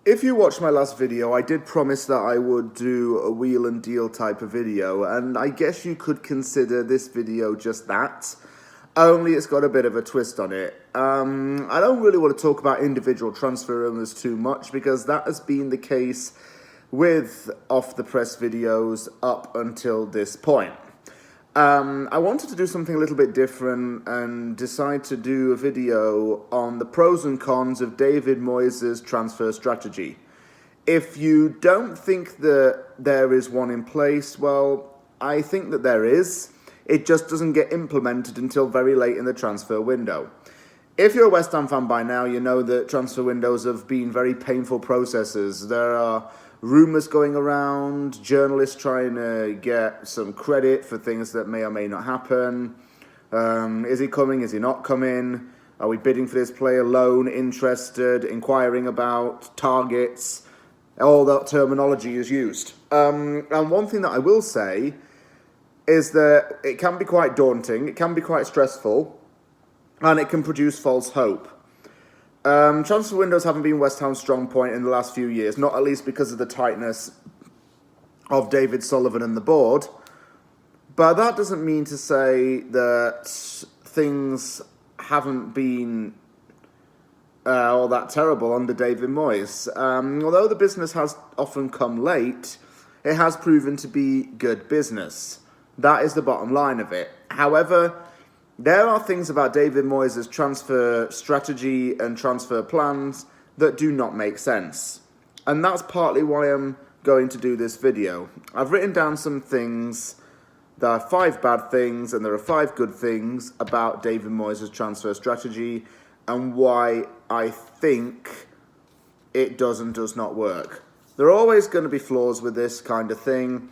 If you watched my last video, I did promise that I would do a wheel and deal type of video, and I guess you could consider this video just that, only it's got a bit of a twist on it. I don't really want to talk about individual transfer rumours too much, because that has been the case with off-the-press videos up until this point. I wanted to do something a little bit different and decide to do a video on the pros and cons of David Moyes' transfer strategy. If you don't think that there is one in place, well, I think that there is. It just doesn't get implemented until very late in the transfer window. If you're a West Ham fan by now, you know that transfer windows have been very painful processes. There are rumours going around, journalists trying to get some credit for things that may or may not happen. Is he coming? Is he not coming? Are we bidding for this player? Loan, interested, inquiring about targets. All that terminology is used. And one thing that I will say is that it can be quite daunting, it can be quite stressful, and it can produce false hope. Transfer windows haven't been West Ham's strong point in the last few years, not at least because of the tightness of David Sullivan and the board. But that doesn't mean to say that things haven't been all that terrible under David Moyes. Although the business has often come late, it has proven to be good business. That is the bottom line of it. However, there are things about David Moyes' transfer strategy and transfer plans that do not make sense. And that's partly why I'm going to do this video. I've written down some things. There are 5 bad things and there are 5 good things about David Moyes' transfer strategy and why I think it does and does not work. There are always going to be flaws with this kind of thing.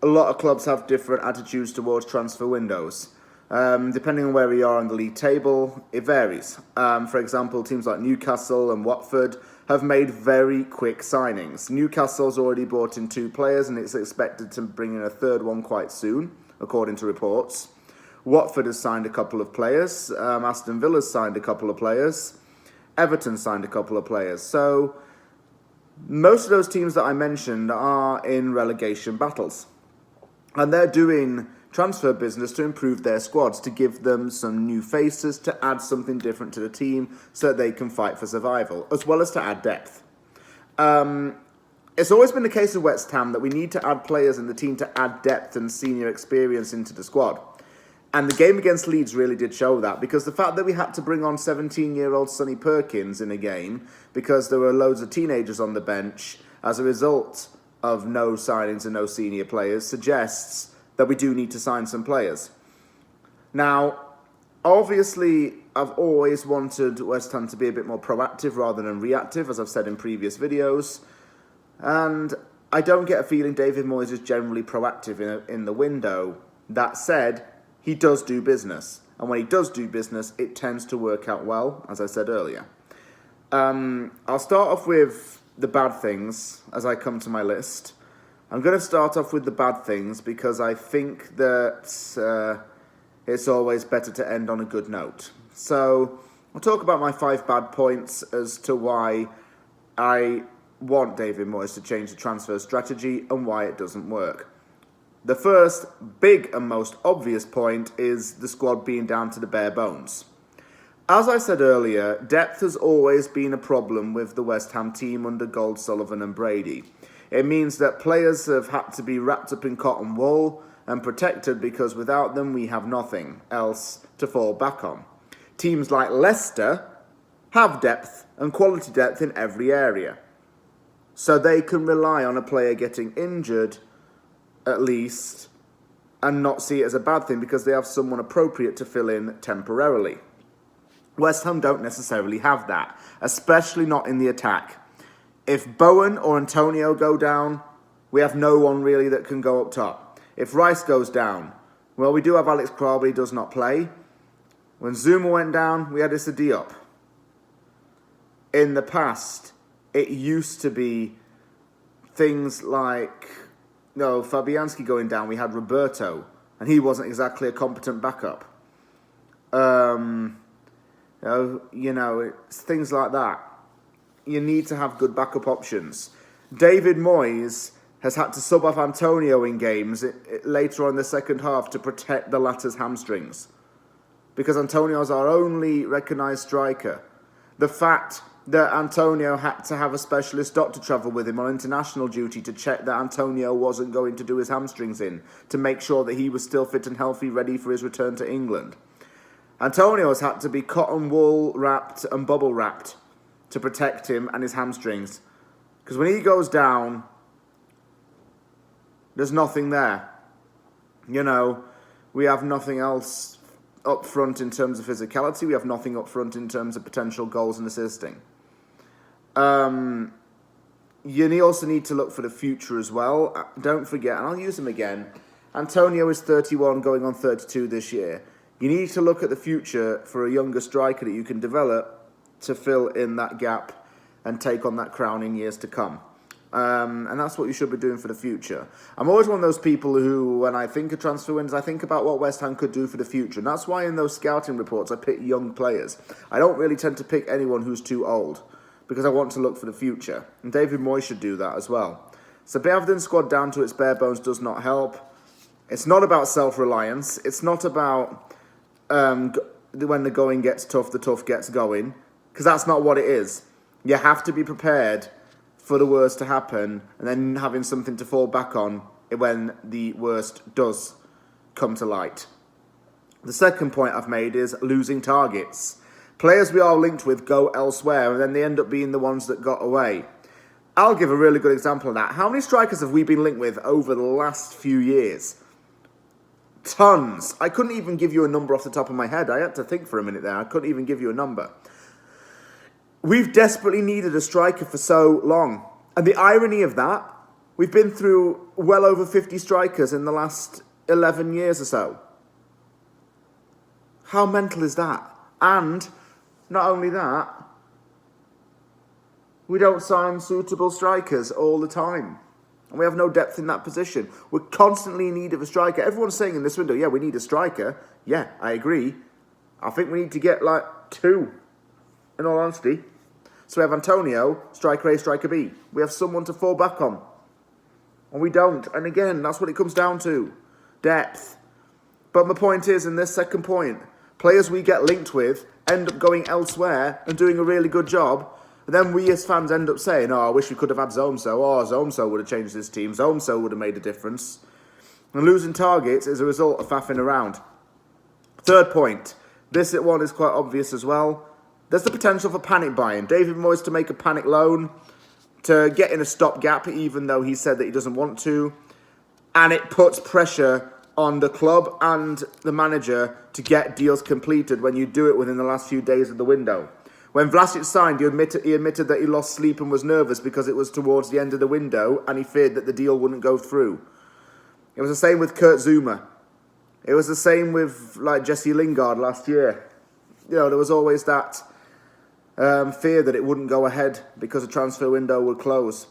A lot of clubs have different attitudes towards transfer windows. Depending on where we are on the league table, it varies. For example, teams like Newcastle and Watford have made very quick signings. Newcastle's already brought in 2 players and it's expected to bring in a third one quite soon, according to reports. Watford has signed a couple of players. Aston Villa's signed a couple of players. Everton signed a couple of players. So most of those teams that I mentioned are in relegation battles. And they're doing transfer business to improve their squads, to give them some new faces, to add something different to the team so that they can fight for survival, as well as to add depth. It's always been the case of West Ham that we need to add players in the team to add depth and senior experience into the squad. And the game against Leeds really did show that, because the fact that we had to bring on 17-year-old Sonny Perkins in a game because there were loads of teenagers on the bench as a result of no signings and no senior players suggests that we do need to sign some players. Now, obviously, I've always wanted West Ham to be a bit more proactive rather than reactive, as I've said in previous videos. And I don't get a feeling David Moyes is generally proactive in the window. That said, he does do business. And when he does do business, it tends to work out well, as I said earlier. I'll start off with the bad things as I come to my list. I'm going to start off with the bad things because I think that it's always better to end on a good note. So I'll talk about my 5 bad points as to why I want David Moyes to change the transfer strategy and why it doesn't work. The first big and most obvious point is the squad being down to the bare bones. As I said earlier, depth has always been a problem with the West Ham team under Gold, Sullivan and Brady. It means that players have had to be wrapped up in cotton wool and protected because without them we have nothing else to fall back on. Teams like Leicester have depth and quality depth in every area. So they can rely on a player getting injured at least and not see it as a bad thing because they have someone appropriate to fill in temporarily. West Ham don't necessarily have that, especially not in the attack. If Bowen or Antonio go down, we have no one really that can go up top. If Rice goes down, well, we do have Alex Krall, but he does not play. When Zuma went down, we had Issa Diop. In the past, it used to be things like, Fabianski going down, we had Roberto, and he wasn't exactly a competent backup. It's things like that. you need to have good backup options. David Moyes has had to sub off Antonio in games later on in the second half to protect the latter's hamstrings. Because Antonio's our only recognised striker. The fact that Antonio had to have a specialist doctor travel with him on international duty to check that Antonio wasn't going to do his hamstrings in, to make sure that he was still fit and healthy, ready for his return to England. Antonio's had to be cotton wool wrapped and bubble wrapped to protect him and his hamstrings. Because when he goes down, there's nothing there. You know, we have nothing else up front in terms of physicality. We have nothing up front in terms of potential goals and assisting. You also need to look for the future as well. Don't forget, and I'll use him again, Antonio is 31 going on 32 this year. You need to look at the future for a younger striker that you can develop to fill in that gap and take on that crown in years to come. And that's what you should be doing for the future. I'm always one of those people who, when I think of transfer windows, I think about what West Ham could do for the future. And that's why in those scouting reports I pick young players. I don't really tend to pick anyone who's too old, because I want to look for the future. And David Moyes should do that as well. So Beaverdin's squad down to its bare bones does not help. It's not about self-reliance. It's not about when the going gets tough, the tough gets going. Because that's not what it is. You have to be prepared for the worst to happen and then having something to fall back on when the worst does come to light. The second point I've made is losing targets. Players we are linked with go elsewhere and then they end up being the ones that got away. I'll give a really good example of that. How many strikers have we been linked with over the last few years? Tons. I couldn't even give you a number off the top of my head. I had to think for a minute there. I couldn't even give you a number. We've desperately needed a striker for so long. And the irony of that, we've been through well over 50 strikers in the last 11 years or so. How mental is that? And not only that, we don't sign suitable strikers all the time. And we have no depth in that position. We're constantly in need of a striker. Everyone's saying in this window, yeah, we need a striker. Yeah, I agree. I think we need to get like 2, in all honesty. So we have Antonio, striker A, striker B. We have someone to fall back on. And we don't. And again, that's what it comes down to. Depth. But my point is, in this second point, players we get linked with end up going elsewhere and doing a really good job. And then we as fans end up saying, oh, I wish we could have had Zomso. Oh, Zomso would have changed this team. Zomso would have made a difference. And losing targets is a result of faffing around. Third point. This one is quite obvious as well. There's the potential for panic buying. David Moyes to make a panic loan, to get in a stopgap, even though he said that he doesn't want to. And it puts pressure on the club and the manager to get deals completed when you do it within the last few days of the window. When Vlasic signed, he admitted that he lost sleep and was nervous because it was towards the end of the window and he feared that the deal wouldn't go through. It was the same with Kurt Zouma. It was the same with Jesse Lingard last year. You know, there was always that fear that it wouldn't go ahead because the transfer window would close.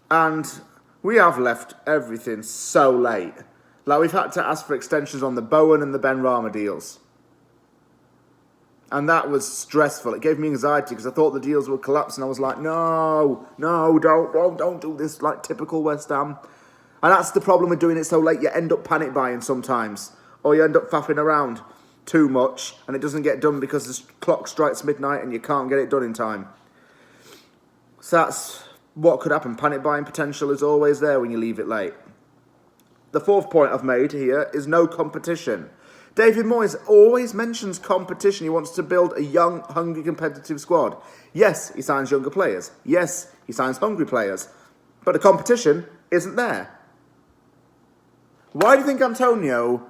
And we have left everything so late. We've had to ask for extensions on the Bowen and the Ben Rama deals. And that was stressful. It gave me anxiety because I thought the deals would collapse and I was like, no, don't do this, typical West Ham. And that's the problem with doing it so late. You end up panic buying sometimes. Or you end up faffing around too much and it doesn't get done because the clock strikes midnight and you can't get it done in time. So that's what could happen. Panic buying potential is always there when you leave it late. The fourth point I've made here is no competition. David Moyes always mentions competition. He wants to build a young, hungry, competitive squad. Yes, he signs younger players. Yes, he signs hungry players. But the competition isn't there. Why do you think Antonio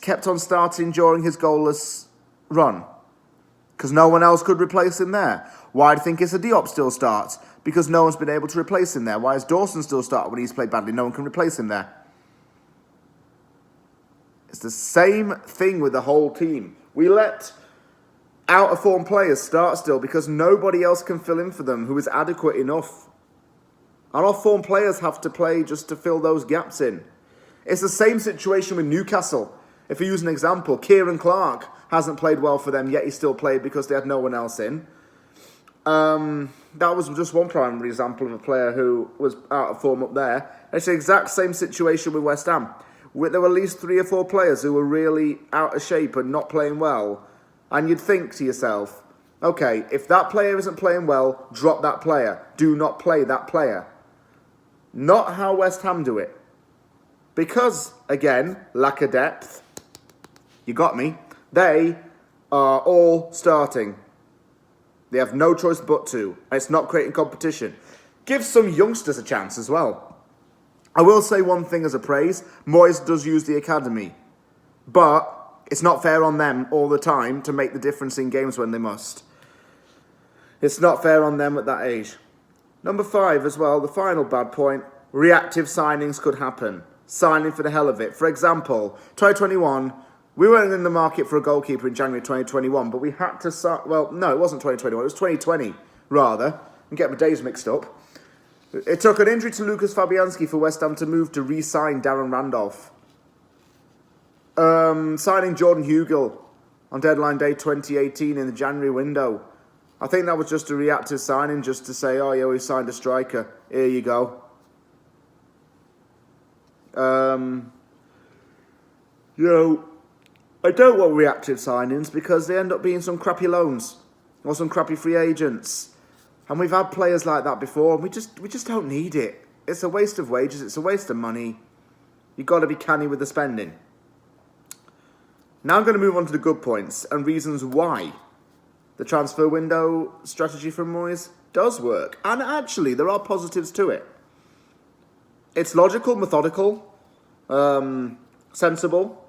kept on starting during his goalless run? Because no one else could replace him there. Why do you think Issa Diop still starts? Because no one's been able to replace him there. Why does Dawson still start when he's played badly? No one can replace him there. It's the same thing with the whole team. We let out-of-form players start still because nobody else can fill in for them who is adequate enough. And off-form players have to play just to fill those gaps in. It's the same situation with Newcastle. If we use an example, Kieran Clark hasn't played well for them, yet he still played because they had no one else in. That was just one primary example of a player who was out of form up there. It's the exact same situation with West Ham. There were at least 3 or 4 players who were really out of shape and not playing well. And you'd think to yourself, okay, if that player isn't playing well, drop that player. Do not play that player. Not how West Ham do it. Because, again, lack of depth. You got me. They are all starting. They have no choice but to. And it's not creating competition. Give some youngsters a chance as well. I will say one thing as a praise. Moyes does use the academy. But it's not fair on them all the time to make the difference in games when they must. It's not fair on them at that age. Number 5 as well, the final bad point. Reactive signings could happen. Signing for the hell of it. For example, 2021, we weren't in the market for a goalkeeper in January 2021, but we had to sign... Well, no, it wasn't 2021. It was 2020, rather. I'm getting my days mixed up. It took an injury to Lucas Fabianski for West Ham to move to re-sign Darren Randolph. Signing Jordan Hugill on deadline day 2018 in the January window. I think that was just a reactive signing just to say, oh yeah, we signed a striker. Here you go. I don't want reactive signings because they end up being some crappy loans or some crappy free agents. And we've had players like that before, and we just don't need it. It's a waste of wages, it's a waste of money. You've got to be canny with the spending. Now I'm going to move on to the good points and reasons why the transfer window strategy from Moyes does work. And actually, there are positives to it. It's logical, methodical, sensible,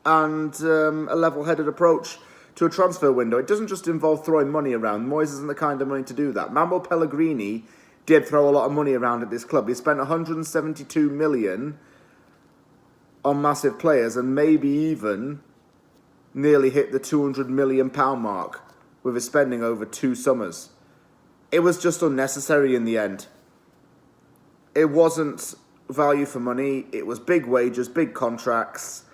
and a level-headed approach to a transfer window. It doesn't just involve throwing money around. Moyes isn't the kind of money to do that. Manuel Pellegrini did throw a lot of money around at this club. He spent 172 million on massive players and maybe even nearly hit the £200 million mark with his spending over 2 summers. It was just unnecessary in the end. It wasn't value for money. It was big wages, big contracts.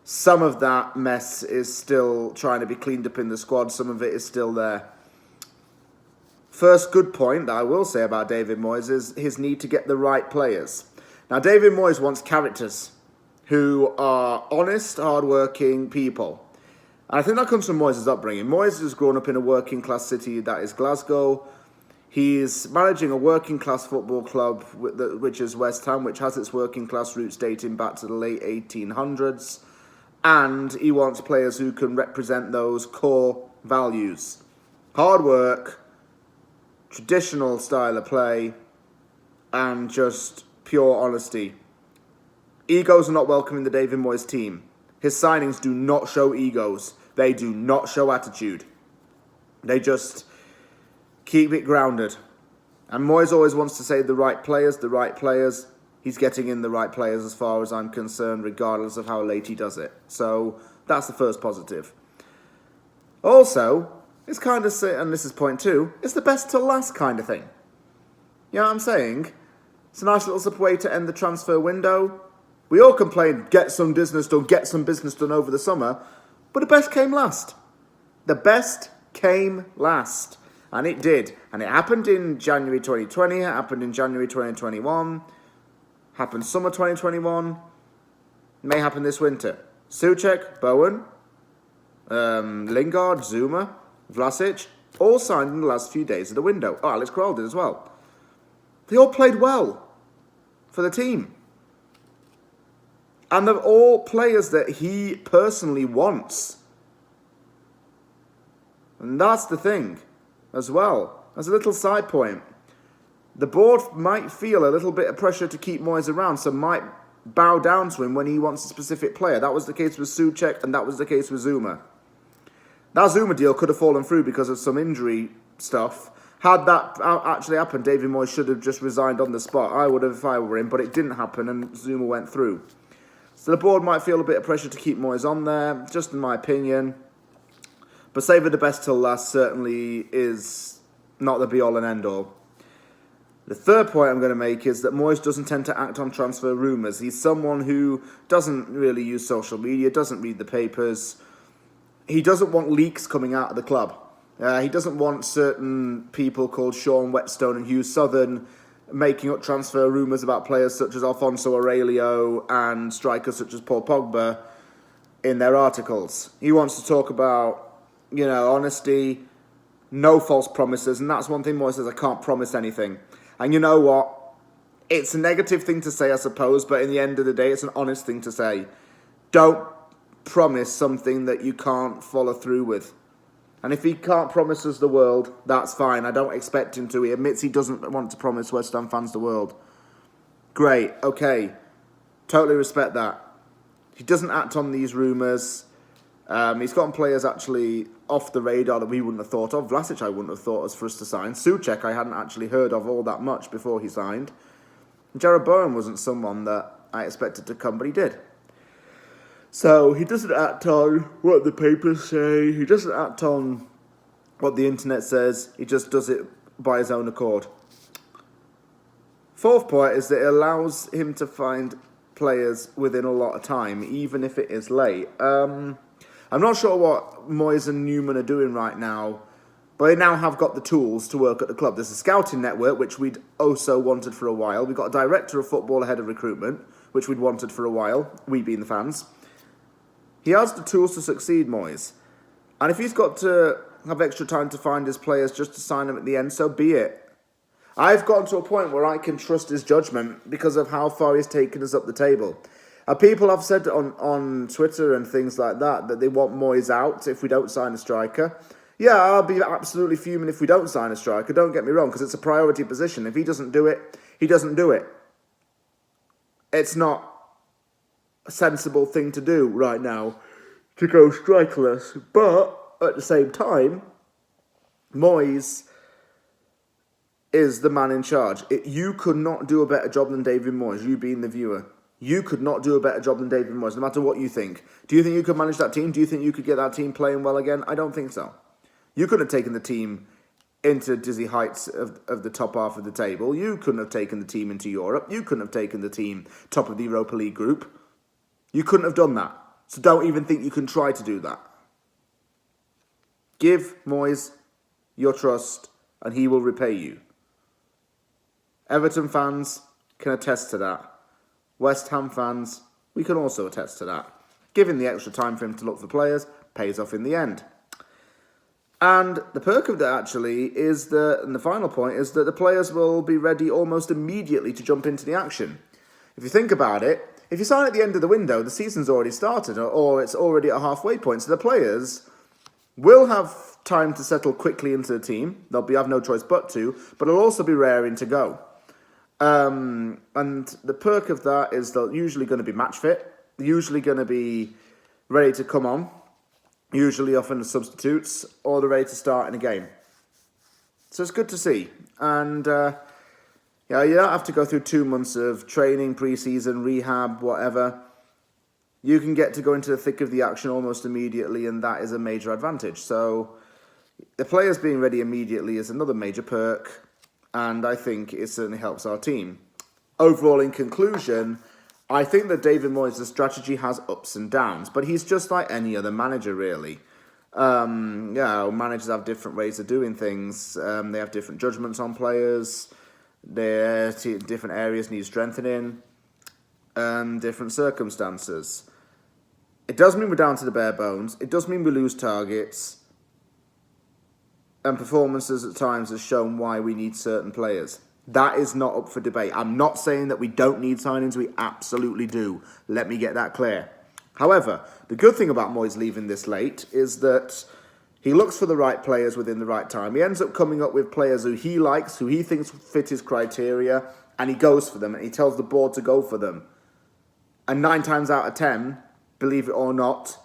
Some of that mess is still trying to be cleaned up in the squad. Some of it is still there. First good point that I will say about David Moyes is his need to get the right players. Now, David Moyes wants characters who are honest, hard-working people. And I think that comes from Moyes' upbringing. Moyes has grown up in a working-class city that is Glasgow. He's managing a working-class football club, which is West Ham, which has its working-class roots dating back to the late 1800s. And he wants players who can represent those core values. Hard work, traditional style of play, and just pure honesty. Egos are not welcome in the David Moyes team. His signings do not show egos. They do not show attitude. They just keep it grounded. And Moyes always wants to say the right players, the right players. He's getting in the right players as far as I'm concerned, regardless of how late he does it. So that's the first positive. Also, it's kind of, and this is point 2, it's the best till last kind of thing. You know what I'm saying? It's a nice little way to end the transfer window. We all complain, get some business done over the summer. But the best came last. The best came last. And it did. And it happened in January 2020. It happened in January 2021. Happened summer 2021. May happen this winter. Souček, Bowen, Lingard, Zuma, Vlasic, all signed in the last few days of the window. Oh, Alex Kroll did as well. They all played well for the team. And they're all players that he personally wants. And that's the thing as well. As a little side point, the board might feel a little bit of pressure to keep Moyes around, so might bow down to him when he wants a specific player. That was the case with Souček, and that was the case with Zuma. That Zuma deal could have fallen through because of some injury stuff. Had that actually happened, David Moyes should have just resigned on the spot. I would have if I were him, but it didn't happen, and Zuma went through. So the board might feel a bit of pressure to keep Moyes on there, just in my opinion. But saving the best till last certainly is not the be-all and end-all. The third point I'm going to make is that Moyes doesn't tend to act on transfer rumours. He's someone who doesn't really use social media, doesn't read the papers. He doesn't want leaks coming out of the club. He doesn't want certain people called Sean Whetstone and Hugh Southern making up transfer rumours about players such as Alfonso Aurelio and strikers such as Paul Pogba in their articles. He wants to talk about, honesty, no false promises, and that's one thing Moyes says, I can't promise anything. And you know what? It's a negative thing to say, I suppose, but in the end of the day, it's an honest thing to say. Don't promise something that you can't follow through with. And if he can't promise us the world, that's fine. I don't expect him to. He admits he doesn't want to promise West Ham fans the world. Great, okay. Totally respect that. He doesn't act on these rumours. He's gotten players actually off the radar that we wouldn't have thought of. Vlasic I wouldn't have thought was for us to sign. Souček I hadn't actually heard of all that much before he signed. Jared Bowen wasn't someone that I expected to come, but he did. So he doesn't act on what the papers say. He doesn't act on what the internet says. He just does it by his own accord. Fourth point is that it allows him to find players within a lot of time, even if it is late. I'm not sure what Moyes and Newman are doing right now, but they now have got the tools to work at the club. There's a scouting network, which we'd also wanted for a while. We've got a director of football ahead of recruitment, which we'd wanted for a while, we being the fans. He has the tools to succeed, Moyes. And if he's got to have extra time to find his players just to sign them at the end, so be it. I've gotten to a point where I can trust his judgment because of how far he's taken us up the table. People have said on Twitter and things like that they want Moyes out if we don't sign a striker. Yeah, I'll be absolutely fuming if we don't sign a striker, don't get me wrong, because it's a priority position. If he doesn't do it, he doesn't do it. It's not a sensible thing to do right now, to go strikerless. But at the same time, Moyes is the man in charge. You could not do a better job than David Moyes, you being the viewer. You could not do a better job than David Moyes, no matter what you think. Do you think you could manage that team? Do you think you could get that team playing well again? I don't think so. You couldn't have taken the team into dizzy heights of the top half of the table. You couldn't have taken the team into Europe. You couldn't have taken the team top of the Europa League group. You couldn't have done that. So don't even think you can try to do that. Give Moyes your trust and he will repay you. Everton fans can attest to that. West Ham fans, we can also attest to that. Giving the extra time for him to look for players pays off in the end. And the perk of that actually is that, and the final point is that the players will be ready almost immediately to jump into the action. If you think about it, if you sign at the end of the window, the season's already started or it's already at a halfway point. So the players will have time to settle quickly into the team. They'll have no choice but to, but it'll also be raring to go. And the perk of that is they're usually going to be match fit. They're usually going to be ready to come on. Usually often as substitutes, or they're ready to start in a game. So it's good to see. And you don't have to go through 2 months of training, pre-season, rehab, whatever. You can get to go into the thick of the action almost immediately, and that is a major advantage. So the players being ready immediately is another major perk, and I think it certainly helps our team. Overall, in conclusion, I think that David Moyes' strategy has ups and downs, but he's just like any other manager, really. Managers have different ways of doing things. They have different judgments on players. Their different areas need strengthening, and different circumstances. It does mean we're down to the bare bones. It does mean we lose targets, and performances at times has shown why we need certain players. That is not up for debate. I'm not saying that we don't need signings. We absolutely do. Let me get that clear. However, the good thing about Moyes leaving this late is that he looks for the right players within the right time. He ends up coming up with players who he likes, who he thinks fit his criteria, and he goes for them, and he tells the board to go for them. And 9 times out of 10, believe it or not,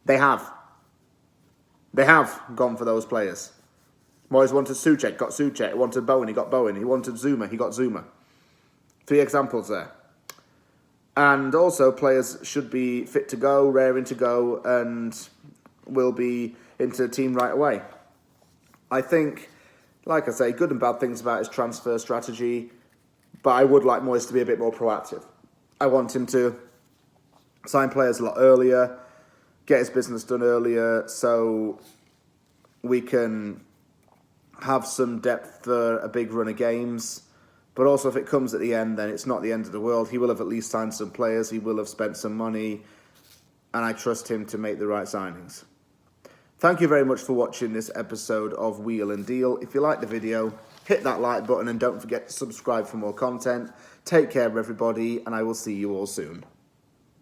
they have. They have gone for those players. Moyes wanted Souček, got Souček. He wanted Bowen, he got Bowen. He wanted Zuma, he got Zuma. 3 examples there. And also, players should be fit to go, raring to go, and will be into the team right away. I think, like I say, good and bad things about his transfer strategy, but I would like Moyes to be a bit more proactive. I want him to sign players a lot earlier, get his business done earlier, so we can have some depth for a big run of games. But also, if it comes at the end, then it's not the end of the world. He will have at least signed some players. He will have spent some money. And I trust him to make the right signings. Thank you very much for watching this episode of Wheel and Deal. If you liked the video, hit that like button and don't forget to subscribe for more content. Take care, everybody, and I will see you all soon.